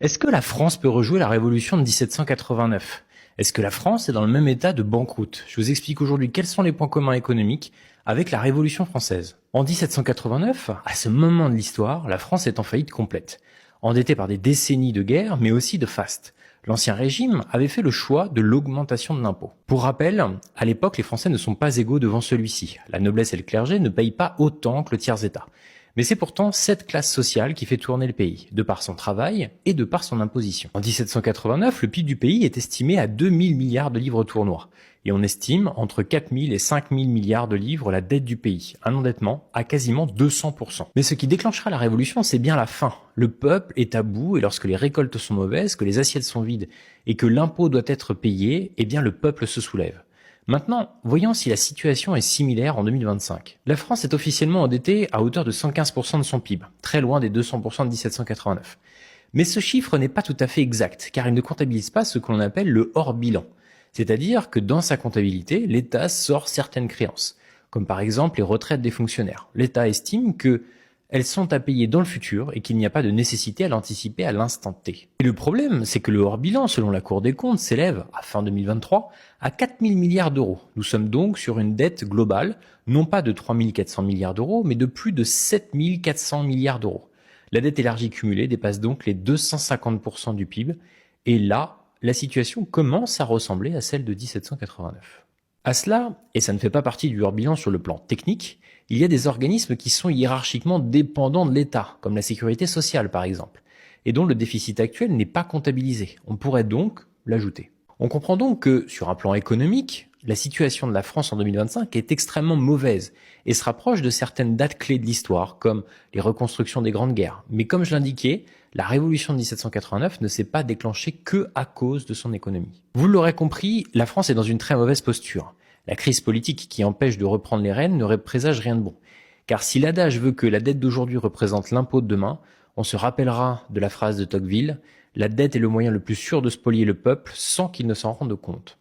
Est-ce que la France peut rejouer la révolution de 1789? Est-ce que la France est dans le même état de banqueroute? Je vous explique aujourd'hui quels sont les points communs économiques avec la Révolution française. En 1789, à ce moment de l'histoire, la France est en faillite complète, endettée par des décennies de guerre, mais aussi de faste. L'ancien régime avait fait le choix de l'augmentation de l'impôt. Pour rappel, à l'époque, les Français ne sont pas égaux devant celui-ci. La noblesse et le clergé ne payent pas autant que le tiers-état. Mais c'est pourtant cette classe sociale qui fait tourner le pays, de par son travail et de par son imposition. En 1789, le PIB du pays est estimé à 2000 milliards de livres tournois. Et on estime entre 4000 et 5000 milliards de livres la dette du pays, un endettement à quasiment 200%. Mais ce qui déclenchera la révolution, c'est bien la faim. Le peuple est à bout et lorsque les récoltes sont mauvaises, que les assiettes sont vides et que l'impôt doit être payé, eh bien le peuple se soulève. Maintenant, voyons si la situation est similaire en 2025. La France est officiellement endettée à hauteur de 115% de son PIB, très loin des 200% de 1789. Mais ce chiffre n'est pas tout à fait exact, car il ne comptabilise pas ce que l'on appelle le hors-bilan. C'est-à-dire que dans sa comptabilité, l'État sort certaines créances, comme par exemple les retraites des fonctionnaires. L'État estime que elles sont à payer dans le futur et qu'il n'y a pas de nécessité à l'anticiper à l'instant T. Et le problème, c'est que le hors-bilan, selon la Cour des comptes, s'élève, à fin 2023, à 4 000 milliards d'euros. Nous sommes donc sur une dette globale, non pas de 3 400 milliards d'euros, mais de plus de 7 400 milliards d'euros. La dette élargie cumulée dépasse donc les 250% du PIB, et là, la situation commence à ressembler à celle de 1789. À cela, et ça ne fait pas partie du hors-bilan sur le plan technique, il y a des organismes qui sont hiérarchiquement dépendants de l'État, comme la sécurité sociale par exemple, et dont le déficit actuel n'est pas comptabilisé. On pourrait donc l'ajouter. On comprend donc que, sur un plan économique, la situation de la France en 2025 est extrêmement mauvaise et se rapproche de certaines dates clés de l'histoire, comme les reconstructions des grandes guerres. Mais comme je l'indiquais, la révolution de 1789 ne s'est pas déclenchée que à cause de son économie. Vous l'aurez compris, la France est dans une très mauvaise posture. La crise politique qui empêche de reprendre les rênes ne présage rien de bon. Car si l'adage veut que la dette d'aujourd'hui représente l'impôt de demain, on se rappellera de la phrase de Tocqueville « La dette est le moyen le plus sûr de spolier le peuple sans qu'il ne s'en rende compte ».